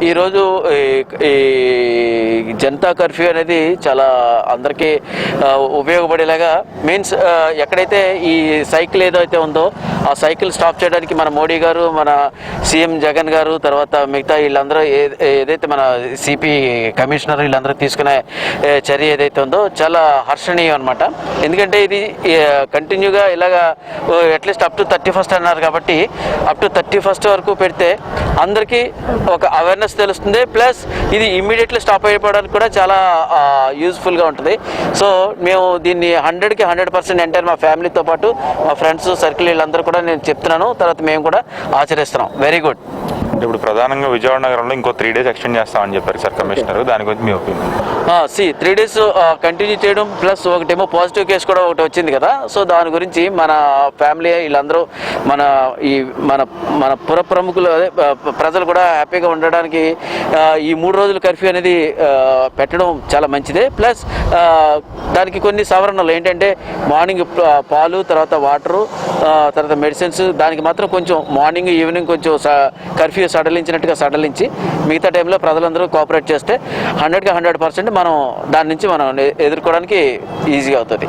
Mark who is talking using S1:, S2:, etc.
S1: ఈరోజు ఈ జనతా కర్ఫ్యూ అనేది చాలా అందరికీ ఉపయోగపడేలాగా మీన్స్ ఎక్కడైతే ఈ సైకిల్ ఏదైతే ఉందో ఆ సైకిల్ స్టాప్ చేయడానికి మన మోడీ గారు, మన సీఎం జగన్ గారు, తర్వాత మిగతా వీళ్ళందరూ ఏదైతే మన సిపి కమిషనర్ వీళ్ళందరూ తీసుకునే చర్య ఏదైతే ఉందో చాలా హర్షణీయం అనమాట. ఎందుకంటే ఇది కంటిన్యూగా ఇలాగా అట్లీస్ట్ అప్ టు 31st అన్నారు కాబట్టి అప్ టు 31st వరకు పెడితే అందరికీ ఒక అవేర్నెస్ తెలుస్తుంది. ప్లస్ ఇది ఇమ్మీడియట్లీ స్టాప్ అయిపోవడానికి కూడా చాలా యూజ్ఫుల్గా ఉంటుంది. సో మేము దీన్ని 100కి 100% ఎంటైర్ మా ఫ్యామిలీతో పాటు మా ఫ్రెండ్స్ సర్కిల్ వీళ్ళందరూ కూడా నేను చెప్తున్నాను. తర్వాత మేము కూడా ఆచరిస్తున్నాం. Very good.
S2: ఇప్పుడు ప్రధానంగా విజయవాడ నగరంలో ఇంకో 3 days ఎక్స్టెండ్ చేస్తామని చెప్పారు సార్ కమిషనర్. దాని గురించి మీ ఒపీనియన్?
S1: 3 days కంటిన్యూ చేయడం ప్లస్ ఒకటేమో పాజిటివ్ కేసు కూడా ఒకటి వచ్చింది కదా. సో దాని గురించి మన ఫ్యామిలీ వీళ్ళందరూ మన మన పుర ప్రముఖులు ప్రజలు కూడా హ్యాపీగా ఉండడానికి ఈ 3 రోజుల కర్ఫ్యూ అనేది పెట్టడం చాలా మంచిదే. ప్లస్ దానికి కొన్ని సవరణలు ఏంటంటే మార్నింగ్ పాలు, తర్వాత వాటరు, తర్వాత మెడిసిన్స్, దానికి మాత్రం కొంచెం మార్నింగ్ ఈవినింగ్ కొంచెం కర్ఫ్యూ సడలించినట్టుగా సడలించి మిగతా టైంలో ప్రజలందరూ కోఆపరేట్ చేస్తే 100కి 100% మనం దాని నుంచి మనం ఎదుర్కోవడానికి ఈజీగా అవుతుంది.